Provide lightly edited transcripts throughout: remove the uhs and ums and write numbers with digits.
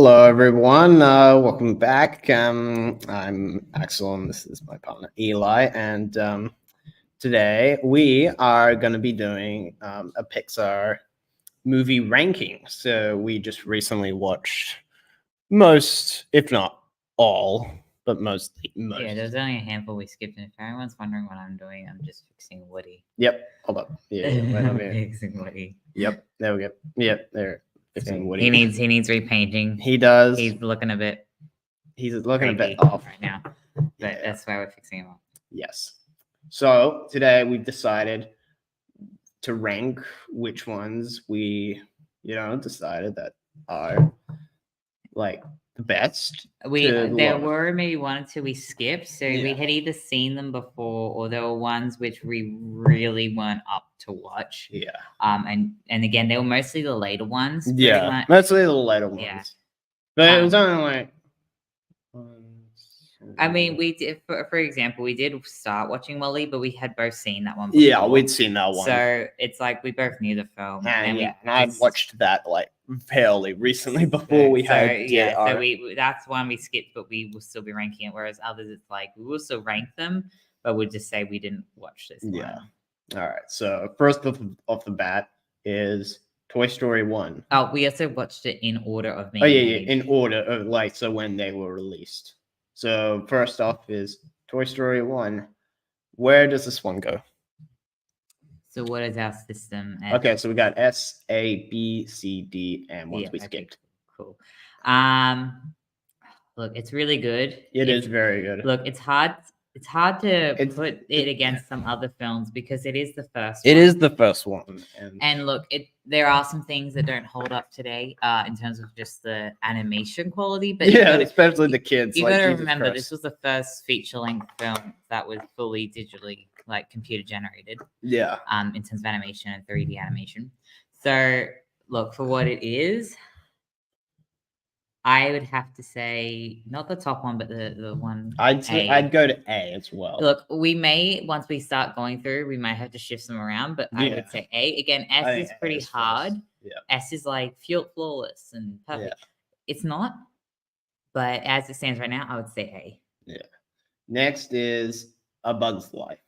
Hello, everyone. Welcome back. I'm Axel, and this is my partner Eli. And today we are going to be doing a Pixar movie ranking. So we just recently watched most, if not all, but most. Yeah, there's only a handful we skipped. And if anyone's wondering what I'm doing, I'm just fixing Woody. Yep. Hold up. Yeah. Wait, let me- Fixing Woody. Yep. There we go. Yep. There. Fixing Woody. He needs repainting. He does. He's looking a bit. He's looking a bit creepy off right now, but that's why we're fixing him up. Yes. So today we've decided to rank which ones we, decided that are like the best. There were maybe one or two we skipped, so we Yeah. had either seen them before or there were ones which we really weren't up to watch. Yeah. And again, they were mostly the later ones. pretty Yeah. much. Mostly the later ones. Yeah. But it was only like. I mean, we did, for example, we did start watching Wally, but we had both seen that one before. Yeah, we'd seen that one. So it's like we both knew the film. And I'd watched that like fairly recently before we had. That's one we skipped, but we will still be ranking it. Whereas others, it's like we will still rank them, but we'll just say we didn't watch this one. Yeah. All right. So first off the bat is Toy Story 1. Oh, we also watched it in order of being made. In order of so when they were released. So first off is Toy Story 1. Where does this one go? So what is our system? Okay, so we got S, A, B, C, D, and ones we skipped. Cool. Look, it's really good. It is very good. Look, it's hard to put it against some other films because it is the first one. It is the first one. And look, there are some things that don't hold up today in terms of just the animation quality. But especially the kids. You gotta remember, this was the first feature-length film that was fully digitally, like, computer generated. Yeah. In terms of animation and 3D animation. So, look, for what it is, I would have to say not the top one, but the one. I'd go to A as well. Look, we may once we start going through, we might have to shift them around, but I would say A. Again, S is pretty hard. Yeah. S is like flawless and perfect. Yeah. It's not, but as it stands right now, I would say A. Yeah. Next is A Bug's Life.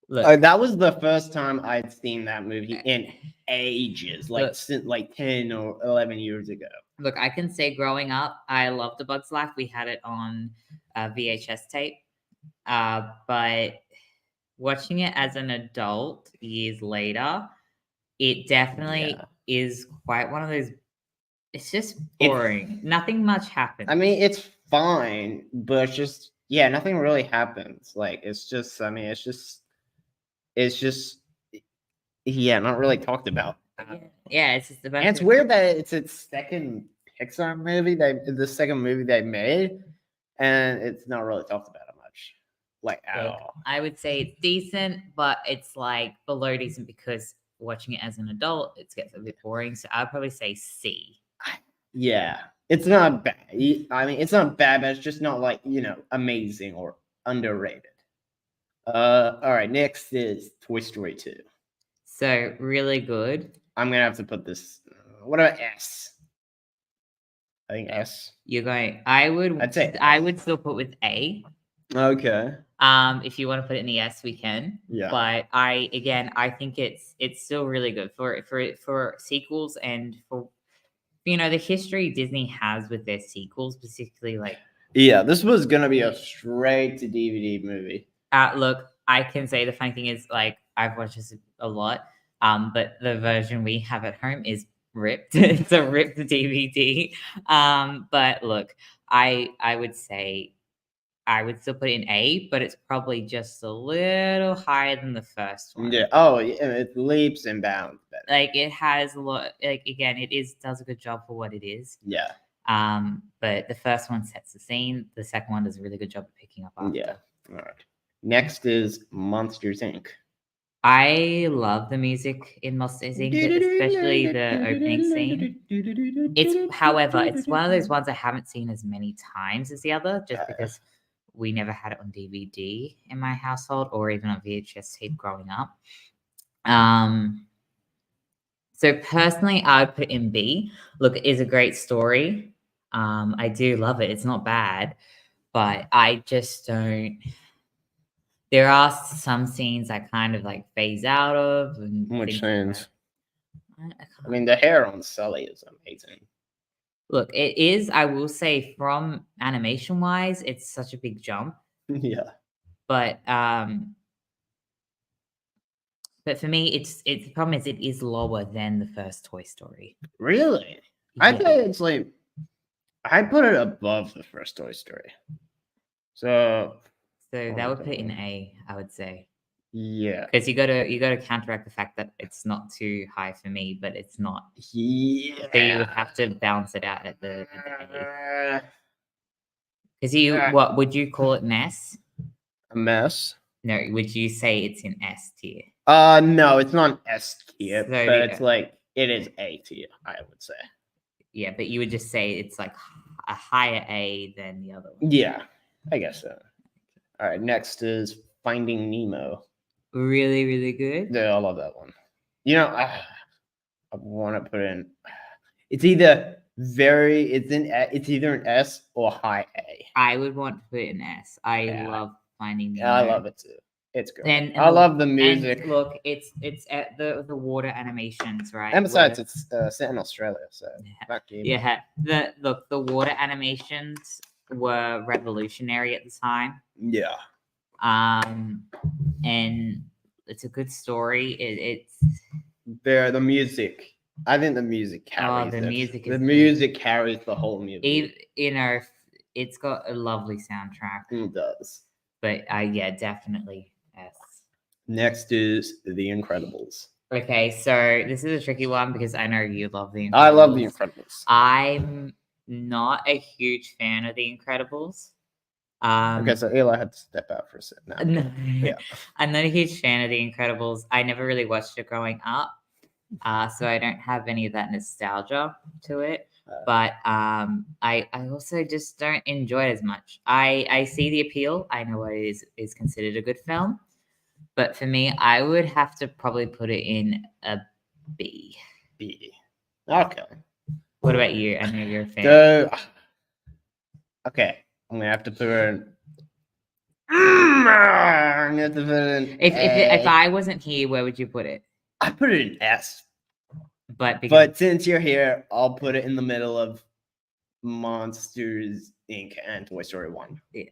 Look, that was the first time I'd seen that movie in ages, since 10 or 11 years ago. Look, I can say growing up, I loved A Bug's Life. We had it on VHS tape. But watching it as an adult years later, it definitely is quite one of those. It's just boring. Nothing much happens. I mean, it's fine, but it's just, nothing really happens. Like, it's just not really talked about. Yeah, it's just the best. And it's weird that it's its second Pixar movie. The second movie they made, and it's not really talked about much, at all. I would say it's decent, but it's like below decent because watching it as an adult, it gets a bit boring. So I'd probably say C. Yeah, it's not bad. I mean, it's not bad, but it's just not amazing or underrated. All right, next is Toy Story 2. So really good. I'm gonna have to put this. What about S? I think S. You're going. I would still put with A. Okay. If you want to put it in the S, we can. Yeah. But I think it's still really good for sequels and for the history Disney has with their sequels, particularly Yeah, this was gonna be a straight to DVD movie. Look, I can say the funny thing is I've watched this a lot. But the version we have at home is ripped. It's a ripped DVD. But look, I would say I would still put it in A, but it's probably just a little higher than the first one. Yeah. Oh, yeah. It leaps and bounds better. It has a lot. Again, does a good job for what it is. Yeah. But the first one sets the scene. The second one does a really good job of picking up after. Yeah. All right. Next is Monsters Inc. I love the music in Monsters Inc., especially the opening scene. However, it's one of those ones I haven't seen as many times as the other, just because we never had it on DVD in my household or even on VHS tape growing up. So personally, I would put in B. Look, it is a great story. I do love it. It's not bad, but I just don't. There are some scenes I kind of like phase out of. And Which things like that. scenes? I I can't- mean, the hair on Sully is amazing. Look, it is. I will say, from animation wise, it's such a big jump. Yeah. But for me, it's the problem is it is lower than the first Toy Story. Really? I Yeah. think it's like I put it above the first Toy Story. So So that would put it in A, I would say, yeah. because you gotta counteract the fact that it's not too high for me, but it's not. Yeah. So you would have to balance it out at the A. Because Yeah. what would you call it, an S? A mess. No, would you say it's in S tier? No, it's not an S tier, So but it's like it is A tier, I would say. Yeah, but you would just say it's like a higher A than the other one. Yeah, I guess so. All right, next is Finding Nemo. Really, really good. Yeah, I love that one. You know, I want to put in. It's either it's either an S or high A. I would want to put an S. I Yeah. love Finding Nemo. Yeah, I love it too. It's great. And I love the music. And look, it's at the water animations, right? And besides, it's set in Australia, so fuck you. Yeah, the water animations were revolutionary at the time. Yeah. And it's a good story. It's The music. I think the music carries. the music is the good. music carries the whole movie. It's got a lovely soundtrack. It does. But yeah, definitely S. Next is The Incredibles. Okay, so this is a tricky one because I know you love The Incredibles. I love The Incredibles. I'm not a huge fan of The Incredibles. Okay, so Eli had to step out for a second. No, Yeah. I'm not a huge fan of The Incredibles. I never really watched it growing up, so I don't have any of that nostalgia to it. But I also just don't enjoy it as much. I see the appeal. I know it is considered a good film, but for me, I would have to probably put it in a B. B. Okay. What about you? I know you're a fan. Okay, I'm gonna have to put in. I'm gonna have to put in. If I wasn't here, where would you put it? I put it in S. But since you're here, I'll put it in the middle of Monsters Inc. and Toy Story 1. Yeah.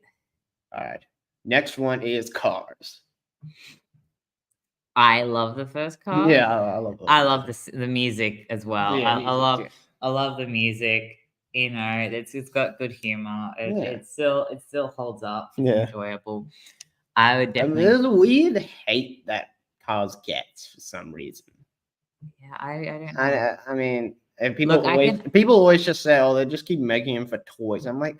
All right. Next one is Cars. I love the first Cars. Yeah, I love. I love the music as well. Yeah, I love the music. You know, it's got good humor. It still holds up. Yeah. Enjoyable. I would definitely. There's a weird hate that Cars gets for some reason. Yeah, I don't know. I mean, and Look, people always just say, "Oh, they just keep making them for toys." I'm like,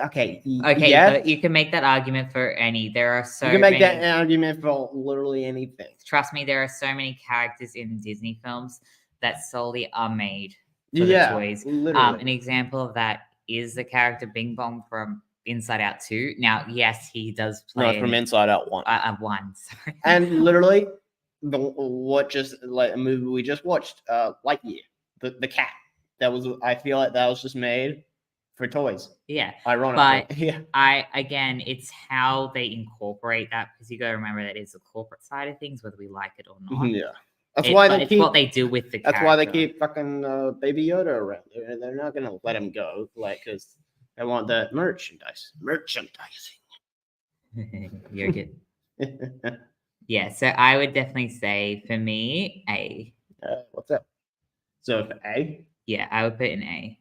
okay, yes. But you can make that argument for any. There are so you can make many, that argument for literally anything. Trust me, there are so many characters in Disney films that solely are made for the toys. Literally. An example of that is the character Bing Bong from Inside Out 2. Now, yes, he does play from Inside Out 1. 1, sorry. And literally, a movie we just watched, Lightyear, the cat. I feel like that was just made for toys. Yeah. Ironically. But yeah. Again, it's how they incorporate that, because you got to remember that is the corporate side of things, whether we like it or not. Yeah. That's why what they do with the character. That's why they keep fucking Baby Yoda around. They're not gonna let him go, because they want the merchandising. You're good. Yeah, so I would definitely say, for me, A. What's up? So for A? Yeah, I would put an A.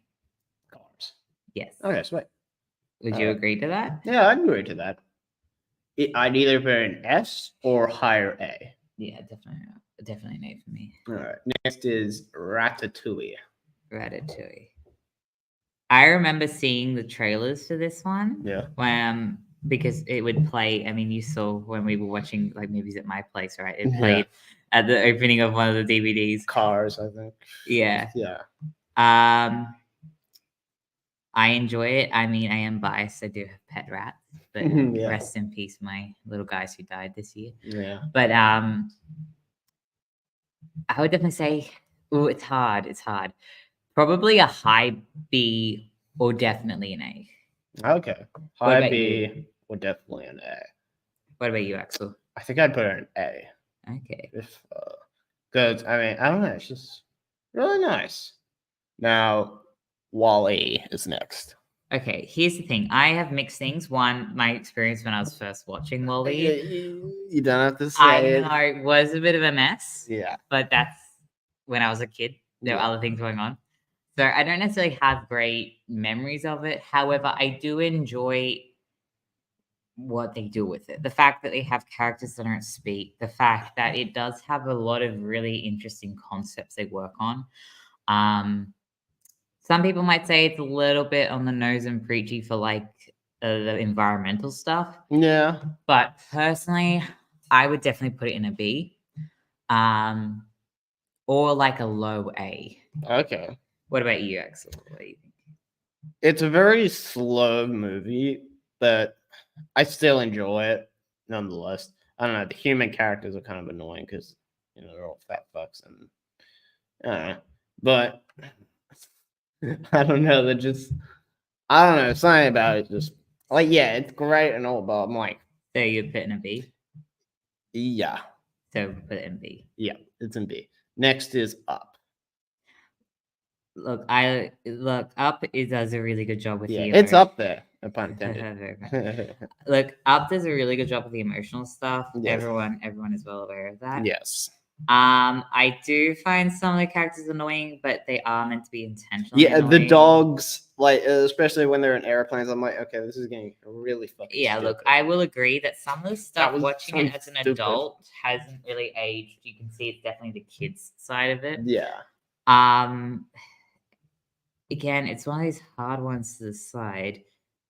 Cars. Yes. Okay, sweet. Would you agree to that? Yeah, I'd agree to that. I'd either put an S or higher A. Yeah, definitely an A for me. All right. Next is Ratatouille. I remember seeing the trailers for this one. Yeah. Because it would play. I mean, you saw when we were watching like movies at my place, right? It played at the opening of one of the DVDs. Cars, I think. Yeah. Yeah. I enjoy it. I mean, I am biased. I do have pet rats, but rest in peace, my little guys who died this year. Yeah. But I would definitely say, it's hard. Probably a high B or definitely an A? Okay. What High about B or definitely an A. What about you, Axel? I think I'd put it an A. Okay. If because I mean I don't know, it's just really nice. Now, Wall-E is next. Okay, here's the thing. I have mixed things. One, my experience when I was first watching Wall-E, You don't have to say I it. know it was a bit of a mess. Yeah. But that's when I was a kid. There were Yeah. other things going on. So I don't necessarily have great memories of it. However, I do enjoy what they do with it. The fact that they have characters that don't speak, the fact that it does have a lot of really interesting concepts they work on. Some people might say it's a little bit on the nose and preachy for like the environmental stuff, Yeah. but personally, I would definitely put it in a B, or like a low A. Okay. What about you, Axel? What do you think? It's a very slow movie, but I still enjoy it nonetheless. I don't know. The human characters are kind of annoying because they're all fat fucks and but I don't know. They're just I don't know. Something about it just like yeah, it's great and all, but I'm like So you put it in a B. yeah, So put it in B. yeah, it's in B. Next is Up. Look, Up it does a really good job with Yeah, the it's up there. No pun intended. Very good. Look, Up does a really good job with the emotional stuff. Yes. Everyone is well aware of that. Yes. I do find some of the characters annoying, but they are meant to be intentionally Yeah, annoying. the dogs, like especially when they're in airplanes, I'm like, okay, this is getting really fucking. Yeah, stupid. look, I will agree that some of the stuff was watching so it as an stupid. adult hasn't really aged. You can see it's definitely the kids' side of it. Yeah. Again, it's one of these hard ones to decide,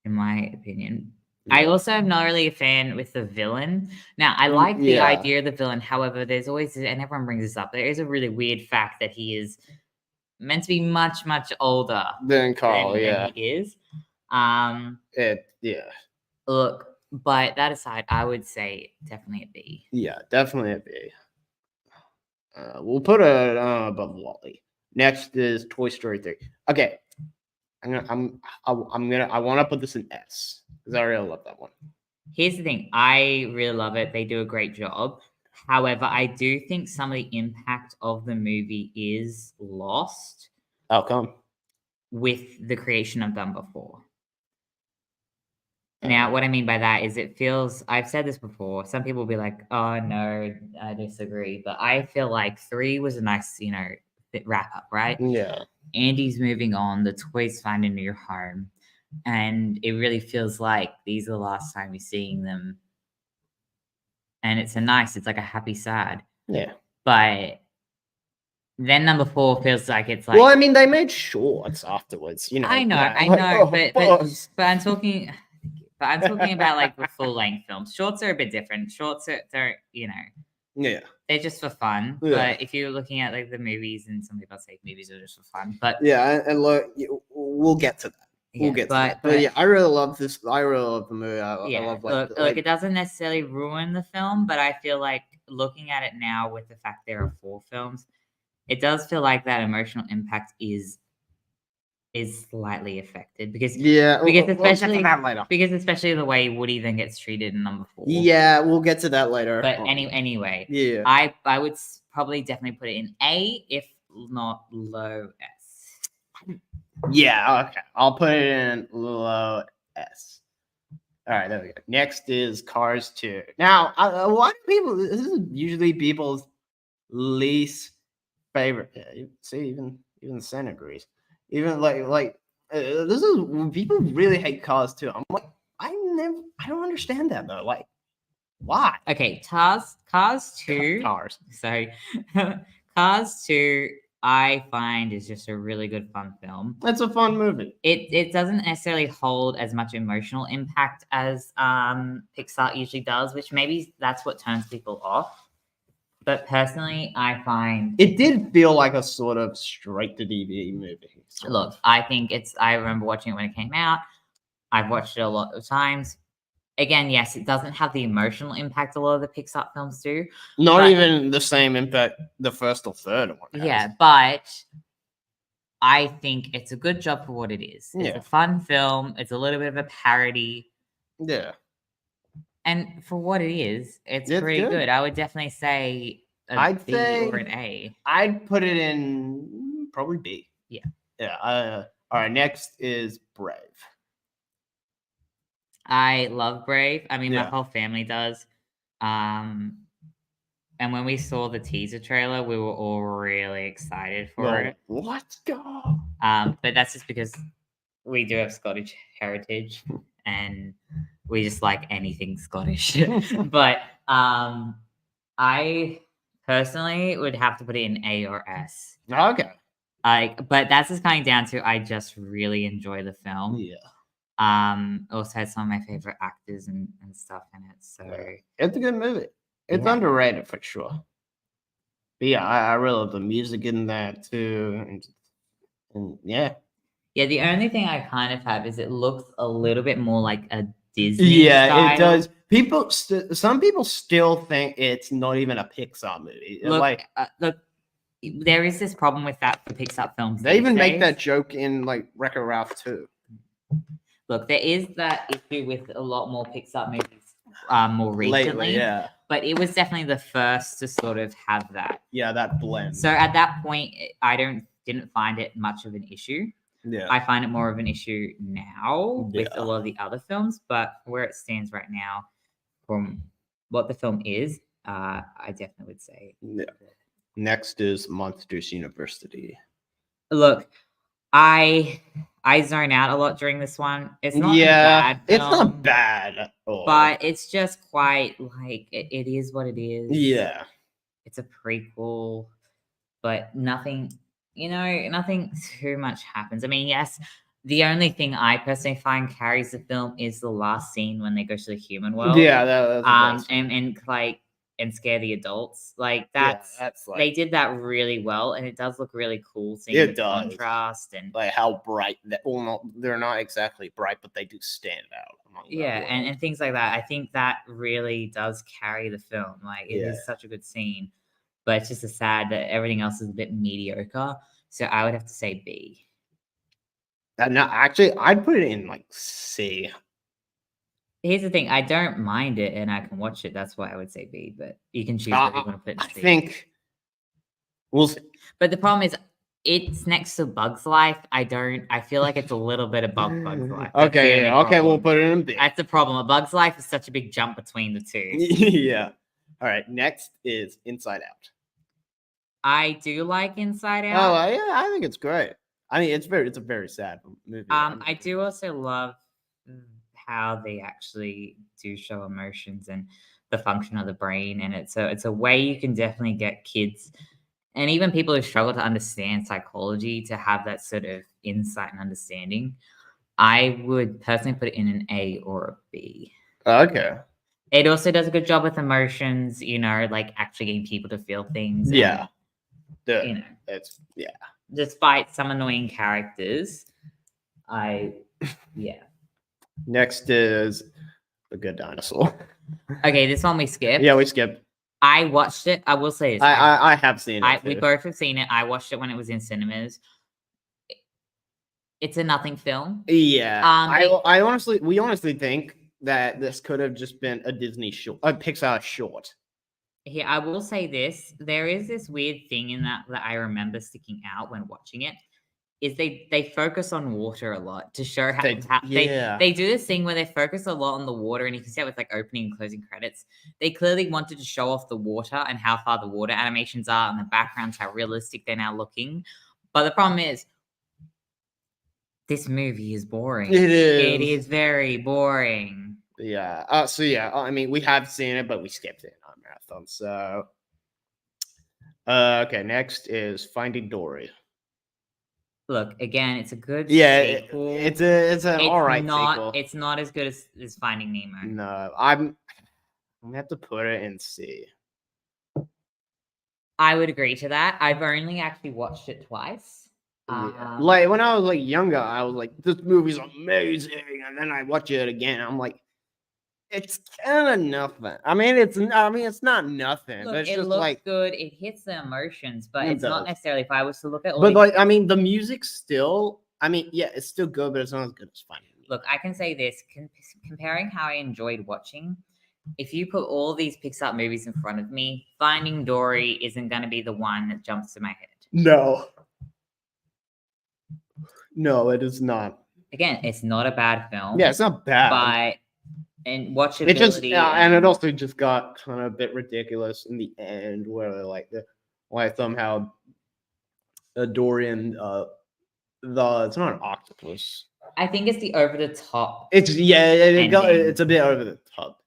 in my opinion. I also am not really a fan with the villain. Now, I like the Yeah. idea of the villain. However, there's always, and everyone brings this up, there is a really weird fact that he is meant to be much, much older Then Carl, than he is. Yeah. Look, but that aside, I would say definitely a B. Yeah, definitely a B. We'll put it above Wall-E. Next is Toy Story 3. Okay, I want to put this in S because I really love that one. Here's the thing. I really love it. They do a great job. However, I do think some of the impact of the movie is lost. How come? With the creation of Dumb before. Now, what I mean by that is it feels, I've said this before, some people will be like, oh, no, I disagree. But I feel like 3 was a nice, wrap up, right? Yeah. Andy's moving on. The toys find a new home. And it really feels like these are the last time you're seeing them. And it's like a happy sad. Yeah. But then number 4 feels like it's like. Well, I mean, they made shorts afterwards, I know, like, but I'm talking about like the full length films. Shorts are a bit different. Shorts they're yeah, they're just for fun. Yeah. But if you're looking at like the movies, and some people say movies are just for fun, but yeah, and look, we'll get to that. We'll get to that. But yeah, I really love this. I really love the movie. I love look, it doesn't necessarily ruin the film, but I feel like looking at it now with the fact there are 4 films, it does feel like that emotional impact is slightly affected because especially the way Woody then gets treated in number 4. Yeah, we'll get to that later. But anyway, yeah, I would probably definitely put it in A, if not low S. Yeah, okay, I'll put it in low S. All right, there we go. Next is Cars 2. Now, why do people? This is usually people's least favorite. Yeah, see, even Sen agrees. Even like this is people really hate Cars 2. I'm like, I don't understand that though. Like, why? Okay, Cars 2. Cars. Sorry, Cars 2. I find is just a really good fun film. It's a fun movie. It doesn't necessarily hold as much emotional impact as Pixar usually does, which maybe that's what turns people off. But personally, I find it did feel like a sort of straight to DVD movie. Look, I think I remember watching it when it came out. I've watched it a lot of times. Again, yes, it doesn't have the emotional impact a lot of the Pixar films do. Not even the same impact the first or third one has. Yeah, but I think it's a good job for what it is. It's Yeah. a fun film. It's a little bit of a parody. Yeah. And for what it is, it's It's pretty good. good. I would definitely say a I'd B or say an A. I'd put it in probably B. Yeah. Yeah. All right. Next is Brave. I love Brave. I mean, my Yeah. whole family does. And when we saw the teaser trailer, we were all really excited for it. Let's go. But that's just because we do have Scottish heritage and we just like anything Scottish. But I personally would have to put it in A or S. Okay. But that's just coming down to I just really enjoy the film. Yeah. Also had some of my favorite actors and stuff in it. So it's a good movie. It's Yeah. underrated for sure. But yeah, I really love the music in that too. And yeah. yeah, the only thing I kind of have is it looks a little bit more like a Disney Yeah, style. it does. People, some people still think it's not even a Pixar movie. Look, there is this problem with that for Pixar films. They even make days. that joke in like Wreck-It Ralph too. Look, there is that issue with a lot more Pixar movies more recently. Lately, yeah. But it was definitely the first to sort of have that. Yeah, that blend. So at that point, I didn't find it much of an issue. Yeah. I find it more of an issue now with Yeah. a lot of the other films, but where it stands right now, from what the film is, I definitely would say. Yeah. Next is Monsters University. Look, I zone out a lot during this one. It's not a bad film, it's not bad at all. but it's just quite like it is what it is. Yeah. It's a prequel, but nothing too much happens. I mean, yes, the only thing I personally find carries the film is the last scene when they go to the human world. Yeah, that's and scare the adults. Like that's they did that really well, and it does look really cool seeing It the does. contrast and like how bright that. Well, they're not exactly bright, but they do stand out. and things like that. I think that really does carry the film. Like it is such a good scene, but it's just sad that everything else is a bit mediocre. So I would have to say B. No, actually, I'd put it in like C. Here's the thing: I don't mind it, and I can watch it. That's why I would say B. But you can choose what you want to put in C. I think we'll see. But the problem is, it's next to Bug's Life. I feel like it's a little bit above Bug's Life. Okay, we'll put it in B. That's the problem. A Bug's Life is such a big jump between the two. Yeah. All right. Next is Inside Out. I do like Inside Oh, Out. yeah, I think it's great. I mean, it's a very sad movie. I do also love how they actually do show emotions and the function of the brain, and it's a way you can definitely get kids and even people who struggle to understand psychology to have that sort of insight and understanding. I would personally put it in an A or a B. Okay. It also does a good job with emotions, like actually getting people to feel things. Yeah. And, it's despite some annoying characters, Next is The Good Dinosaur. Okay, this one we skipped. Yeah, we skipped. I watched it. I will say this. I have seen it. We both have seen it. I watched it when it was in cinemas. It's a nothing film. Yeah. We honestly think that this could have just been a Pixar short. Yeah, I will say this. There is this weird thing in that I remember sticking out when watching it. Is they focus on water a lot to show how they do this thing where they focus a lot on the water, and you can see it with like opening and closing credits. They clearly wanted to show off the water and how far the water animations are and the backgrounds, how realistic they're now looking. But the problem is, this movie is boring. It is. It is very boring. Yeah. I mean, we have seen it, but we skipped it on marathon. So, okay. Next is Finding Dory. Look, again, it's a good sequel. It's an all right sequel. It's not as good as Finding Nemo. No, I'm gonna have to put it in C. I would agree to that. I've only actually watched it twice. Like when I was younger, I was like, "This movie's amazing," and then I watch it again. I'm like, it's kind of nothing. I mean, it's not nothing, Look, but it's it just looks like, good. It hits the emotions, but It it's not does. necessarily. If I was to look at all but these, like, I mean, the music still. I mean, yeah, it's still good, but it's not as good as Finding Nemo. look, I can say this: comparing how I enjoyed watching. If you put all these Pixar movies in front of me, Finding Dory isn't going to be the one that jumps to my head. No, it is not. Again, it's not a bad film. Yeah, it's not bad. But and watchability. It just and it also just got kind of a bit ridiculous in the end, where like somehow Dorian it's not an octopus. I think it's the over the top. It's ending. it's a bit over the top.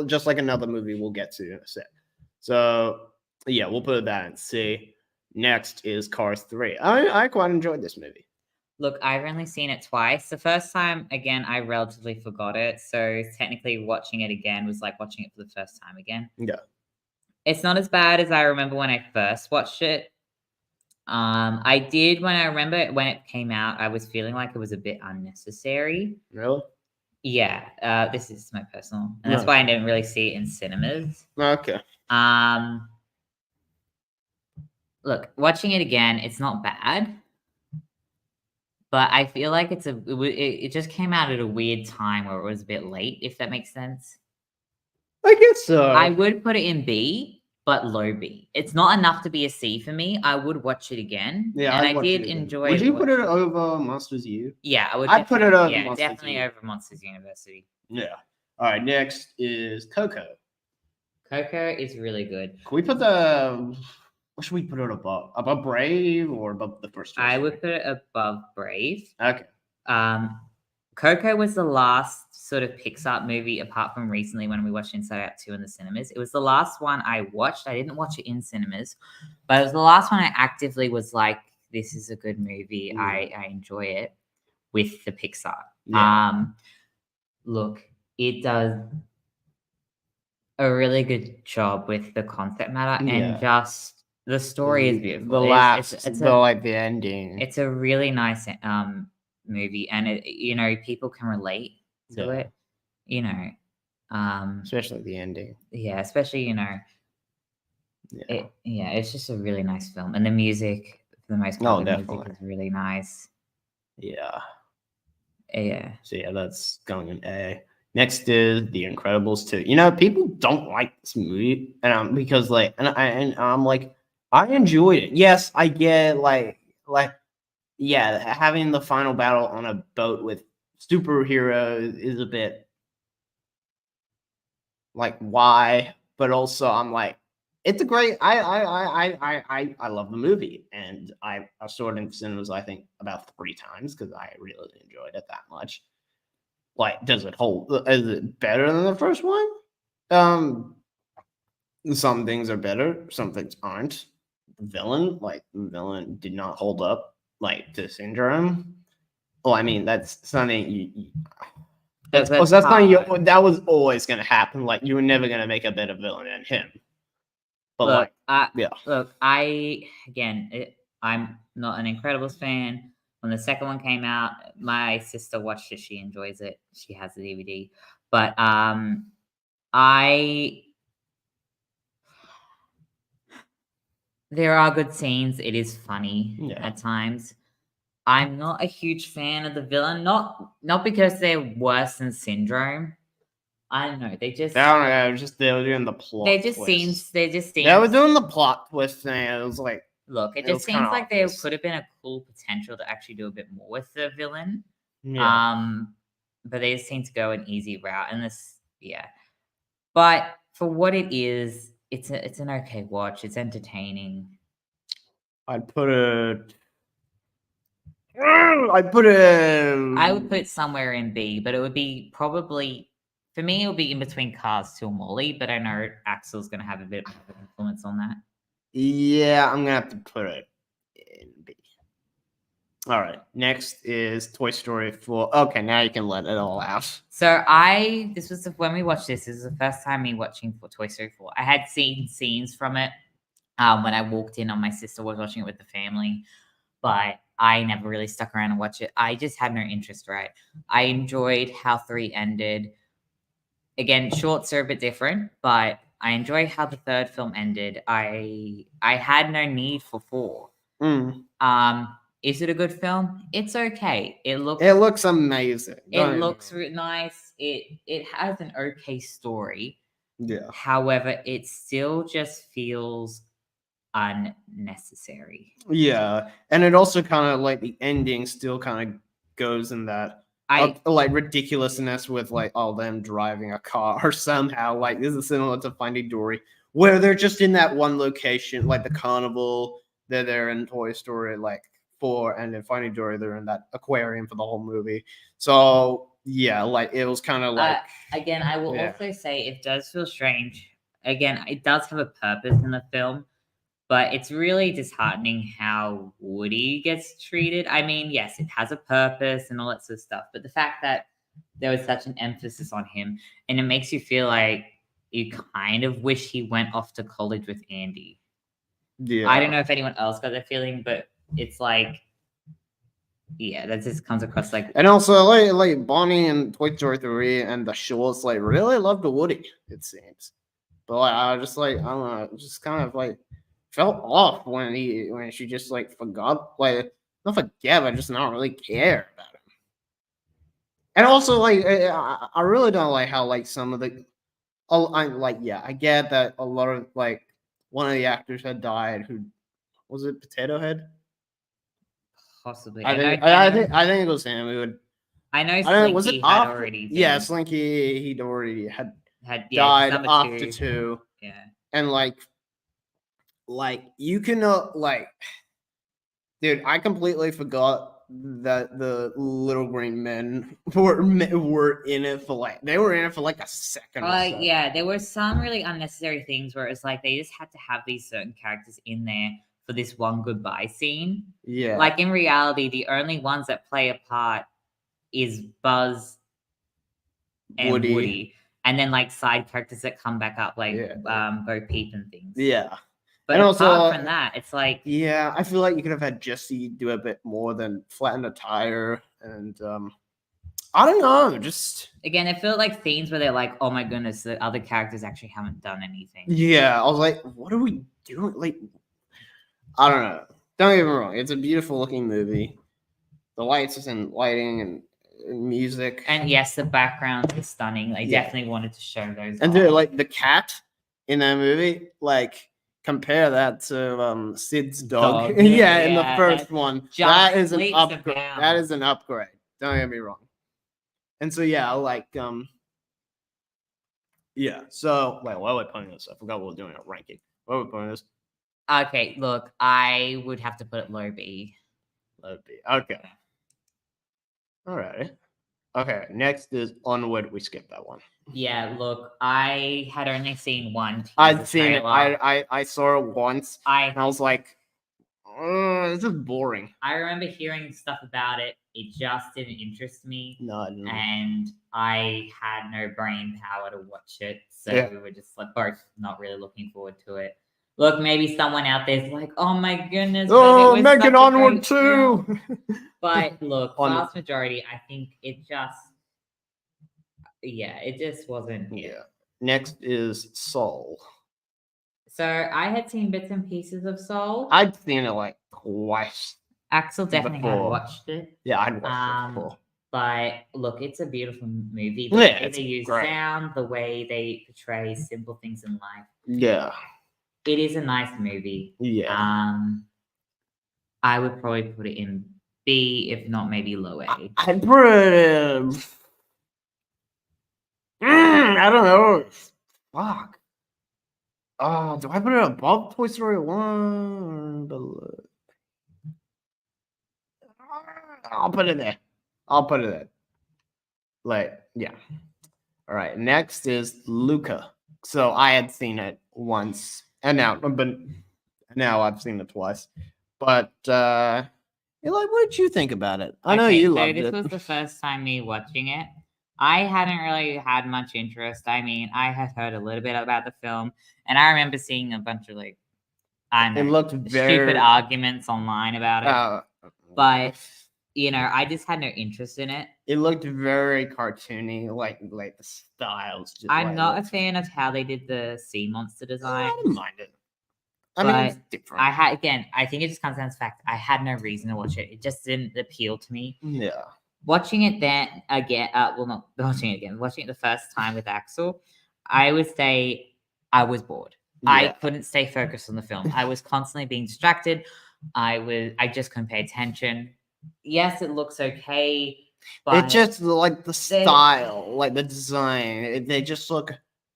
Just like another movie we'll get to in a sec. So yeah, we'll put that in C. Next is Cars 3. I quite enjoyed this movie. Look, I've only seen it twice. The first time, again, I relatively forgot it. So technically watching it again was like watching it for the first time again. Yeah. It's not as bad as I remember when I first watched it. I did when I remember when it came out, I was feeling like it was a bit unnecessary. Really? Yeah. This is my personal. And that's why I didn't really see it in cinemas. Okay. Look, watching it again, it's not bad. But I feel like it just came out at a weird time where it was a bit late, if that makes sense. I guess so. I would put it in B, but low B. It's not enough to be a C for me. I would watch it again. Yeah, and I did enjoy. Would you put it over Monsters U? Yeah, I would. I'd put it over. Yeah, Monsters definitely U. over Monsters University. Yeah. All right. Next is Coco. Coco is really good. Can we put what should we put it above? Above Brave or above the first? I would put it above Brave. Okay. Coco was the last sort of Pixar movie, apart from recently when we watched Inside Out 2 in the cinemas. It was the last one I watched. I didn't watch it in cinemas, but it was the last one I actively was like, this is a good movie. I enjoy it with the Pixar. Yeah. Look, it does a really good job with the concept matter and just the story is beautiful. The ending. It's a really nice movie, and people can relate to it. Especially the ending. Yeah, especially it's just a really nice film, and the music for the most part, the music is really nice. Yeah. Yeah. So yeah, that's going in A. Next is The Incredibles 2. People don't like this movie, and because I'm like, I enjoyed it. Yes, I get having the final battle on a boat with superheroes is a bit like why, but also I'm like, it's a great. I love the movie, and I saw it in cinemas I think about 3 times because I really enjoyed it that much. Like, does it hold? Is it better than the first one? Some things are better, some things aren't. The villain did not hold up to Syndrome. Oh, I mean, that's something that was always going to happen. Like, you were never going to make a better villain than him. But look, I'm not an Incredibles fan. When the second one came out, my sister watched it. She enjoys it. She has the DVD. But there are good scenes. It is funny at times. I'm not a huge fan of the villain, not because they're worse than Syndrome. I don't know. They were doing the plot. They just seems. They were doing the plot twist thing. It was like, look, it just seems like there could have been a cool potential to actually do a bit more with the villain. Yeah. But they just seem to go an easy route, and But for what it is, it's an okay watch. It's entertaining. I would put it somewhere in B, but it would be probably, for me, it would be in between Cars 2 and Molly, but I know Axel's going to have a bit of an influence on that. Yeah, I'm going to have to put it in B. All right. Next is Toy Story 4. Okay, now you can let it all out. So when we watched this is the first time me watching for Toy Story 4. I had seen scenes from it when I walked in on my sister was watching it with the family, but I never really stuck around and watched it. I just had no interest, right? I enjoyed how 3 ended. again, shorts are a bit different, but I enjoy how the third film ended. I had no need for 4. Is it a good film? It's okay. It looks amazing. It looks nice. It has an okay story. Yeah. However, it still just feels unnecessary. Yeah, and it also kind of like the ending still kind of goes in that like ridiculousness with like all them driving a car somehow. Like this is similar to Finding Dory, where they're just in that one location, like the carnival. They're in Toy Story like 4, and in Finding Dory they're in that aquarium for the whole movie. So yeah, like it was kind of like again, I will also say it does feel strange. Again, it does have a purpose in the film. But it's really disheartening how Woody gets treated. I mean, yes, it has a purpose and all that sort of stuff. But the fact that there was such an emphasis on him, and it makes you feel like you kind of wish he went off to college with Andy. Yeah. I don't know if anyone else got that feeling, but it's like, yeah, that just comes across like. And also, like Bonnie and Toy Story 3 and the shorts, like really loved the Woody. It seems, but like I was just like I don't know, just kind of like felt off when she just like forgot, like not forget, but just not really care about him. And also, like I really don't like how like some of the, I get that a lot of like one of the actors had died. Who was it? Potato Head. Possibly. I think it was him. I know Slinky had already. Yeah, Slinky he'd already had died after 2. Yeah. And like you cannot dude, I completely forgot that the little green men were in it for like a second. Yeah, there were some really unnecessary things where it's like they just had to have these certain characters in there for this one goodbye scene. Yeah. Like in reality, the only ones that play a part is Buzz and Woody. And then like side characters that come back up, like Bo Peep and things. Yeah. But and apart from that, it's like I feel like you could have had Jesse do a bit more than flatten a tire, and I don't know, just again, it felt like scenes where they're like, oh my goodness, the other characters actually haven't done anything. Yeah, I was like, what are we doing? Like, I don't know. Don't get me wrong, it's a beautiful looking movie. The lights and lighting and music, and yes, the background is stunning. I definitely wanted to show those. And dude, like the cat in that movie, like compare that to Sid's dog. In the first one, that is an upgrade. That is an upgrade. Don't get me wrong. And so So wait, what are we putting this? I forgot what we're doing. A ranking. What are we putting this? Okay, look, I would have to put it low B. Low B. Okay. All right. Okay. Next is Onward. We skipped that one. Yeah. Look, I had only seen one. I'd seen it. I saw it once. And I was like, this is boring. I remember hearing stuff about it. It just didn't interest me. No, I didn't. And I had no brain power to watch it. So we were just like both not really looking forward to it. Look, maybe someone out there's like, oh my goodness. Oh, make it Onward too. But look, vast majority, I think it just, it just wasn't. Yeah. Next is Soul. So I had seen bits and pieces of Soul. I'd seen it like twice. Axel definitely had watched it. Yeah, I'd watched it before. But look, it's a beautiful movie. The way they use sound, the way they portray simple things in life. Yeah. It is a nice movie. Yeah. I would probably put it in B, if not maybe low A. I'd put it I don't know. Fuck. Oh, do I put it above Toy Story 1 or below? I'll put it there. Like, yeah. All right. Next is Luca. So I had seen it once, and now I've seen it twice. But what did you think about it? I know you loved it. This was the first time me watching it. I hadn't really had much interest. I mean, I had heard a little bit about the film, and I remember seeing a bunch of stupid arguments online about it. But I just had no interest in it. It looked very cartoony, like the styles. Just, I'm like, not a looked- fan of how they did the sea monster design. I didn't mind it. I mean, it's But different. I think it just comes down to the fact I had no reason to watch it. It just didn't appeal to me. Yeah. Watching it then again, well, not watching it again, watching it the first time with Axel, I would say I was bored. I Yeah. couldn't stay focused on the film. I was constantly being distracted. I just couldn't pay attention. Yes, it looks okay, but It just like the style, like the design. They just look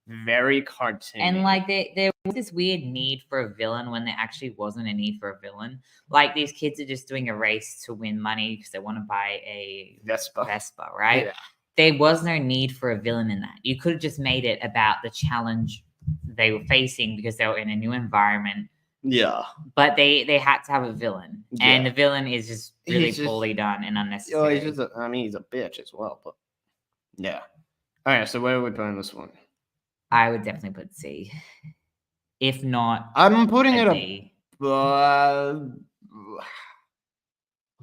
very cartoony. and like there was this weird need for a villain when there actually wasn't a need for a villain. Like these kids are just doing a race to win money because they want to buy a Vespa, right? Yeah. There was no need for a villain in that. You could have just made it about the challenge they were facing because they were in a new environment. Yeah. But they had to have a villain, and Yeah. the villain is just really He's just- poorly done and Oh, unnecessary. he's just he's a bitch as well, but yeah. All right, so where are we putting this one? I would definitely put C. If not, I'm putting it D. I'm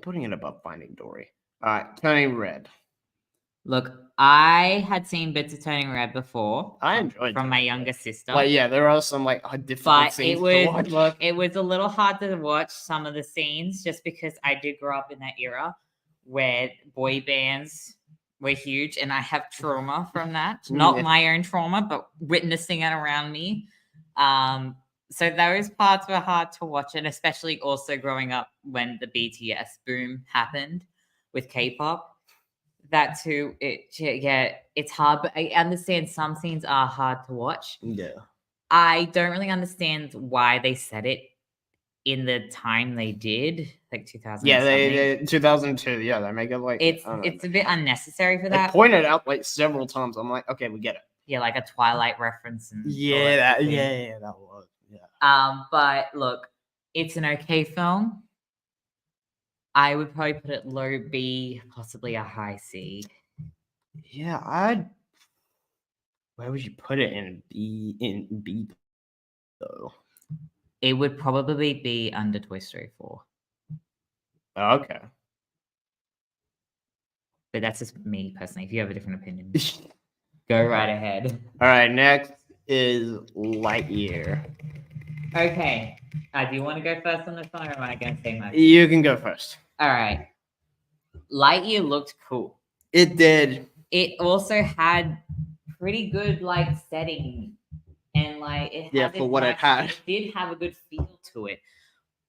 putting it above Finding Dory. All right, Turning Red. Look, I had seen bits of Turning Red before. I enjoyed from Turning my Red. younger sister. Like, yeah, there are some like difficult But scenes it was to watch. look, it was a little hard to watch some of the scenes just because I did grow up in that era where boy bands were huge, and I have trauma from that. Not Yeah. my own trauma, but witnessing it around me. So those parts were hard to watch, and especially also growing up when the BTS boom happened with K-pop. That too, it's hard, but I understand some scenes are hard to watch. Yeah. I don't really understand why they said it in the time they did, like 2000. Yeah, they 2002. Yeah, they make it like It's I don't it's know. a bit unnecessary for They that. pointed out like several times. I'm like, okay, we get it. Yeah, like a Twilight reference and all Yeah, that sort of thing. yeah, that was. Yeah. But look, it's an okay film. I would probably put it low B, possibly a high C. Yeah, I'd. Where would you put it in B? In B, though. It would probably be under Toy Story 4. Okay. But that's just me personally. If you have a different opinion, go right ahead. All right, next is Lightyear. Okay. Do you want to go first on this one, or am I going to say my? You can go first. All right. Lightyear looked cool. It did. It also had pretty good like setting, and like it had For what it had. It did have a good feel to it,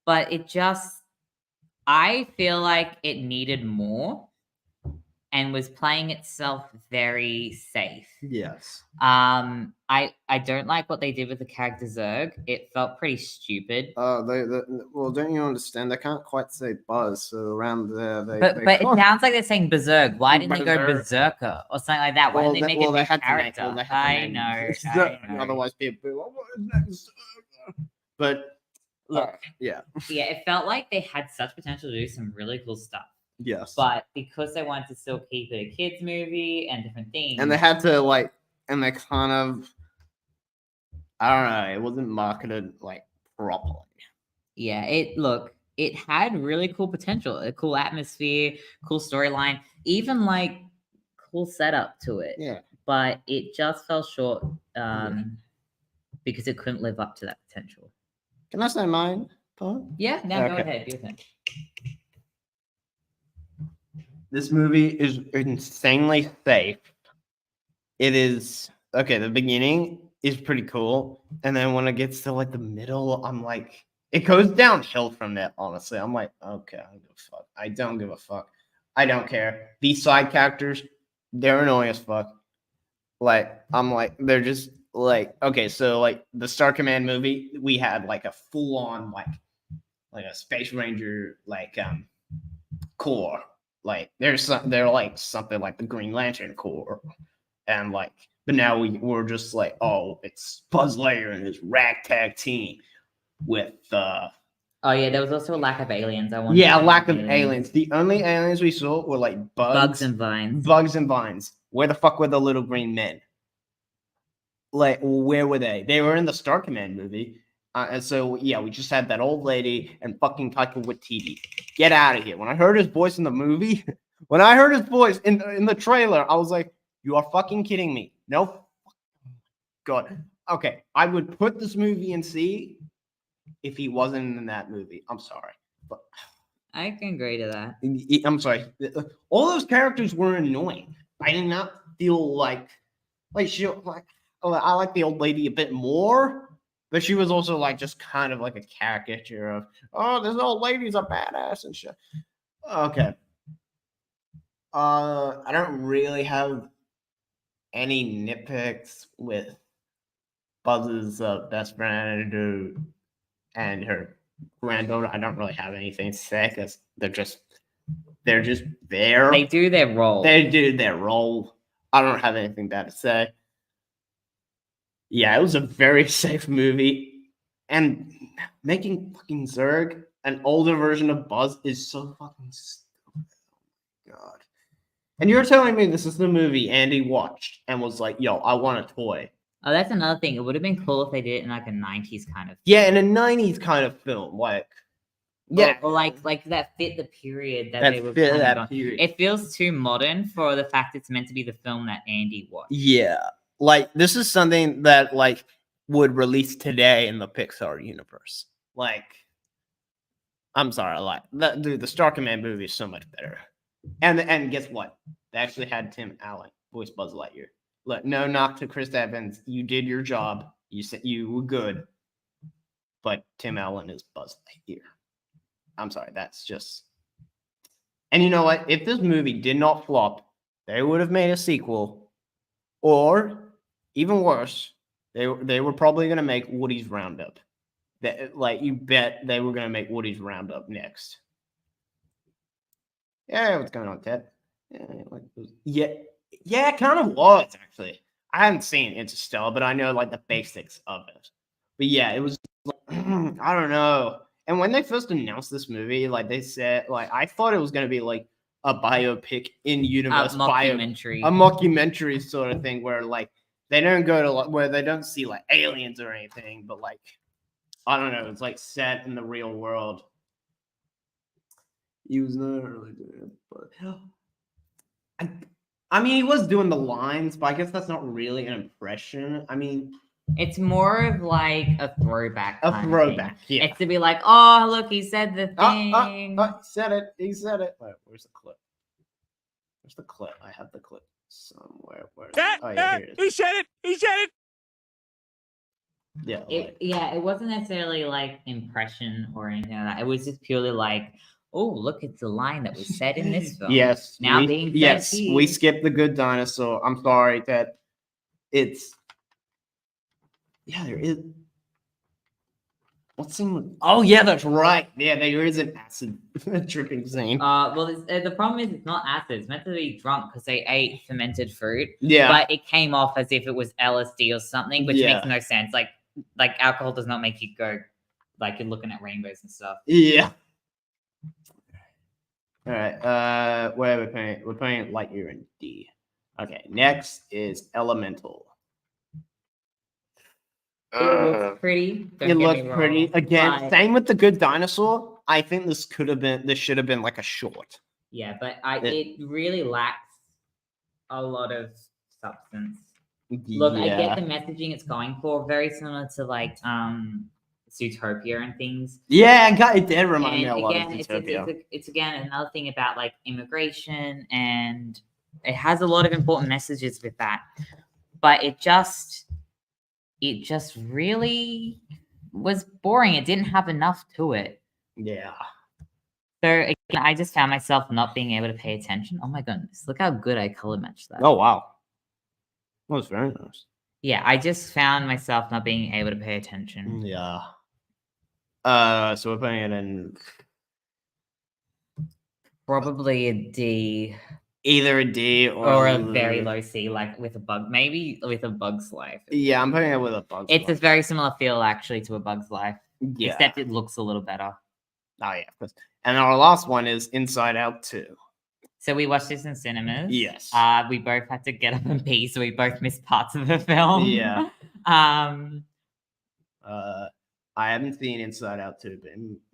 but it just, I feel like it needed more, and was playing itself very safe. Yes. I don't like what they did with the character Zurg. It felt pretty stupid. Well, don't you understand? They can't quite say Buzz, so around there they. But it can't. sounds like they're saying Berserk. Why didn't they go Berserk. Berserker or something like that? Why didn't they make it a character? I know. Otherwise, people be like, "What is that Berserker?" But Look, yeah. yeah, it felt like they had such potential to do some really cool stuff. Yes. But because they wanted to still keep it a kids movie and different things, And they had to and they kind of, I don't know, it wasn't marketed properly. Yeah, it had really cool potential, a cool atmosphere, cool storyline, even cool setup to it. Yeah. But it just fell short because it couldn't live up to that potential. Can I say mine? Paul? Yeah, now go Okay. ahead, do your thing. This movie is insanely safe. It is okay. The beginning is pretty cool, and then when it gets to the middle, I'm like, it goes downhill from there. Honestly, I'm like, okay, I don't give a fuck. I don't give a fuck. I don't care. These side characters, they're annoying as fuck. I'm like, they're just okay. So the Star Command movie, we had a full on a Space Ranger corps. They're something like the Green Lantern Corps, and but now we're just oh, it's Buzz Lightyear and his ragtag team with Oh yeah, there was also a lack of aliens. lack of aliens. The only aliens we saw were bugs and vines. Bugs and vines. Where the fuck were the little green men? Where were they? They were in the Star Command movie, And so yeah, we just had that old lady and fucking Taika Waititi. Get out of here! When I heard his voice in the movie, when I heard his voice in the trailer, I was like, "You are fucking kidding me!" No, God. Okay, I would put this movie in C if he wasn't in that movie. I'm sorry, but I can agree to that. I'm sorry. All those characters were annoying. I did not feel like she like. I like the old lady a bit more, but she was also like just kind of like a caricature of, oh, this old lady's a badass and shit. Okay. I don't really have any nitpicks with Buzz's best friend and her granddaughter. I don't really have anything to say because they're just there. They do their role. They do their role. I don't have anything bad to say. Yeah, it was a very safe movie, and making fucking Zurg an older version of Buzz is so fucking stupid. Oh my god! And you're telling me this is the movie Andy watched and was like, "Yo, I want a toy." Oh, that's another thing. It would have been cool if they did it in like a 90s kind of. Yeah, in a '90s kind of film, like yeah, or like that fit the period that they were fit kind of that on. period. It feels too modern for the fact it's meant to be the film that Andy watched. Yeah, like this is something that like would release today in the Pixar universe. Like, I'm sorry, like the Star Command movie is so much better. And guess what? They actually had Tim Allen voice Buzz Lightyear. Look, no knock to Chris Evans. You did your job. You said you were good. But Tim Allen is Buzz Lightyear. I'm sorry, that's just. And you know what? If this movie did not flop, they would have made a sequel. Or, even worse, they were probably going to make Woody's Roundup. Like, you bet they were going to make Woody's Roundup next. Yeah, what's going on, Ted? Yeah, it kind of was, actually. I haven't seen Interstellar, but I know, like, the basics of it. But yeah, it was, like, I don't know. And when they first announced this movie, like, they said, like, I thought it was going to be, like, a biopic in universe. A mockumentary. A mockumentary sort of thing where, like, they don't go to, where they don't see, like, aliens or anything, but, like, I don't know, it's, like, set in the real world. He was not really doing it, but I mean, he was doing the lines, but I guess that's not really an impression. I mean, it's more of like a throwback. Yeah. It's to be like, oh, look, he said the thing. He said it. He said it. Wait, where's the clip? Where's the clip? I have the clip somewhere. Oh yeah, here it is. He said it. He said it. Yeah. It wasn't necessarily like impression or anything like that. It was just purely like, oh, look, it's a line that was said in this film. Yes. We we skipped the good dinosaur. I'm sorry that it's. Yeah, there is. What scene? Oh yeah, that's right. Yeah, there is an acid tripping scene. Well, the problem is it's not acid. It's meant to be drunk because they ate fermented fruit. Yeah. But it came off as if it was LSD or something, which makes no sense. Like alcohol does not make you go like you're looking at rainbows and stuff. Yeah. All right. Where are we playing? We're playing Lightyear in D. Okay. Next is Elemental. It looks pretty. It looks pretty. Again, same with the Good Dinosaur. I think this should have been like a short. Yeah, but it really lacks a lot of substance. Look, I get the messaging it's going for, very similar to like Zootopia and things. Yeah, it did remind me a lot of Zootopia. It's again another thing about like immigration, and it has a lot of important messages with that. But it just really was boring. It didn't have enough to it. Yeah. So again, I just found myself not being able to pay attention. Oh my goodness, look how good I color matched that. Oh wow. That was very nice. Yeah, I just found myself not being able to pay attention. Yeah. So we're putting it in probably a D. Either a D or a very low C, like with a bug, maybe with a Bug's Life. Yeah, I'm putting it with a Bug's Life. It's a very similar feel actually to a Bug's Life. Yeah. Except it looks a little better. Oh yeah, of course. And our last one is Inside Out 2. So we watched this in cinemas. Yes. We both had to get up and pee, so we both missed parts of the film. Yeah. I I haven't seen Inside Out 2,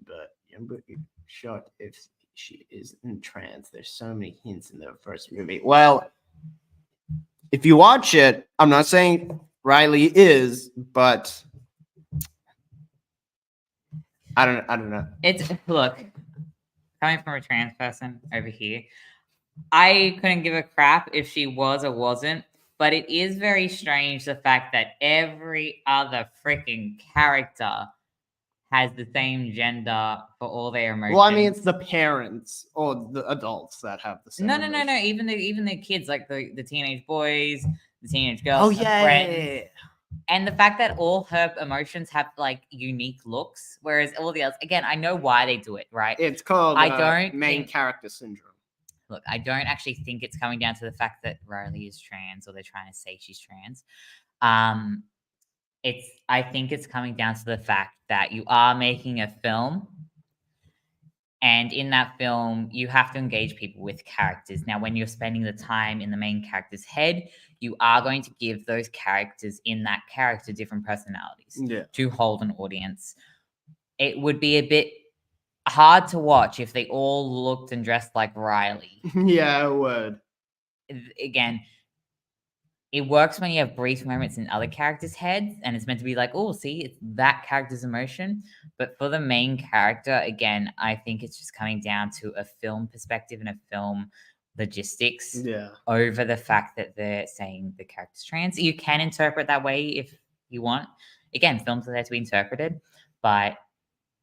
but I'm pretty shocked if she is in trance. There's so many hints in the first movie. Well, if you watch it, I'm not saying Riley is, but I don't know. It's look, coming from a trans person over here, I couldn't give a crap if she was or wasn't, but it is very strange the fact that every other freaking character has the same gender for all their emotions. Well, I mean, it's the parents or the adults that have the same. No. emotions. Even the kids, like the teenage boys, the teenage girls. Oh her yeah. friends. And the fact that all her emotions have like unique looks, whereas all the others, again, I know why they do it, right? It's called I don't main think- character syndrome. Look, I don't actually think it's coming down to the fact that Riley is trans or they're trying to say she's trans. I think it's coming down to the fact that you are making a film, and in that film, you have to engage people with characters. Now, when you're spending the time in the main character's head, you are going to give those characters in that character different personalities to hold an audience. It would be a bit hard to watch if they all looked and dressed like Riley. Yeah, it would. Again, it works when you have brief moments in other characters' heads, and it's meant to be like, oh, see, it's that character's emotion. But for the main character, again, I think it's just coming down to a film perspective and a film logistics over the fact that they're saying the character's trans. You can interpret that way if you want. Again, films are there to be interpreted, but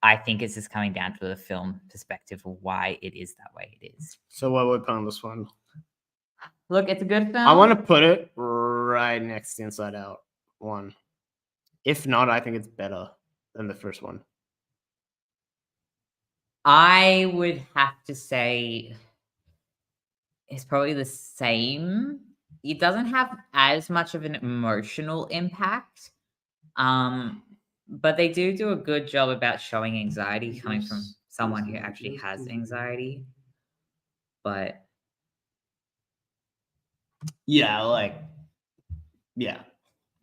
I think it's just coming down to the film perspective of why it is that way it is. So what would put on this one? Look, it's a good film. I want to put it right next to Inside Out 1. If not, I think it's better than the first one. I would have to say it's probably the same. It doesn't have as much of an emotional impact. But they do a good job about showing anxiety coming from someone who actually has anxiety. But yeah.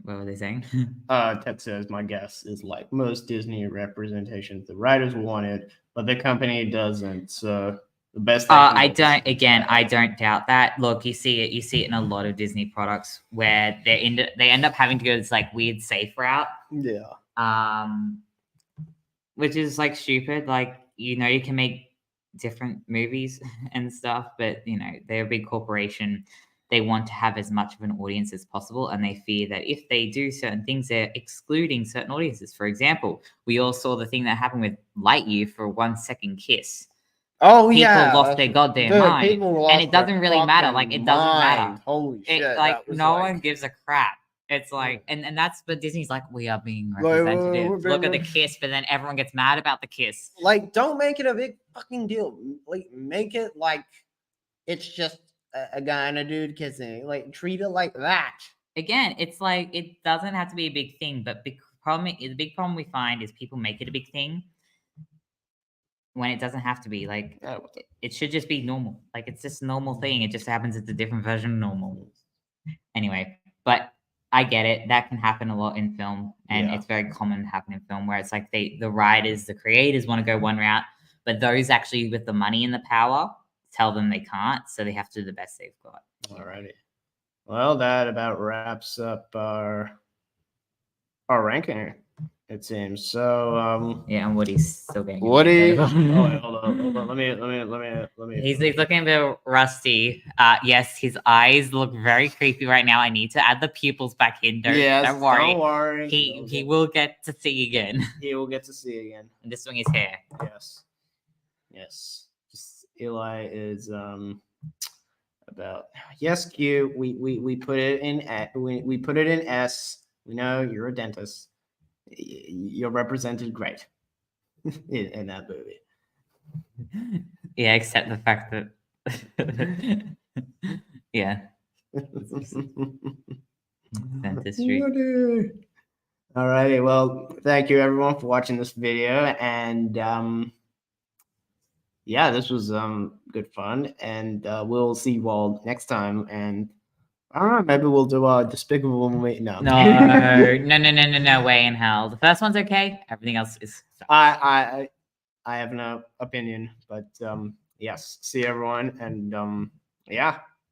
What were they saying? Ted says, my guess is like most Disney representations, the writers wanted, but the company doesn't. So the best. I don't doubt that. Look, you see it in a lot of Disney products where they end up having to go this like weird safe route. Yeah. Which is like stupid. Like, you can make different movies and stuff, but they're a big corporation. They want to have as much of an audience as possible, and they fear that if they do certain things, they're excluding certain audiences. For example, we all saw the thing that happened with Lightyear for a 1 second kiss. Oh, people yeah. lost their goddamn mind, and it doesn't really matter. Like, it doesn't matter. Holy shit! Like, no one gives a crap. It's like, and that's, but Disney's like, we are being representative. Look at the kiss, but then everyone gets mad about the kiss. Like, don't make it a big fucking deal. Like, make it like it's just a guy and a dude kissing. Like, treat it like that. Again, it's like, it doesn't have to be a big thing, but the big problem we find is people make it a big thing when it doesn't have to be. Like, it should just be normal. Like, it's just a normal thing. It just happens it's a different version of normal. Anyway, but I get it. That can happen a lot in film, and it's very common to happen in film where it's like the writers, the creators want to go one route, but those actually with the money and the power tell them they can't, so they have to do the best they've got. Alrighty. Well, that about wraps up our ranking, it seems. So and Woody's still getting. Woody. Hold on. Let me. He's looking a bit rusty. Yes, his eyes look very creepy right now. I need to add the pupils back in. Don't worry. Don't worry. He will get to see again. He will get to see again. And this one is hair. Yes. Just Eli is about Q. We put it in we put it in S. We know you're a dentist. You're represented great in that movie. Yeah, except the fact that dentistry. Alrighty, well, thank you everyone for watching this video, and this was good fun, and we'll see you all next time, and I don't know. Maybe we'll do a Despicable Me. No, No way in hell. The first one's okay. Everything else is. I have no opinion, but yes. See everyone, and yeah.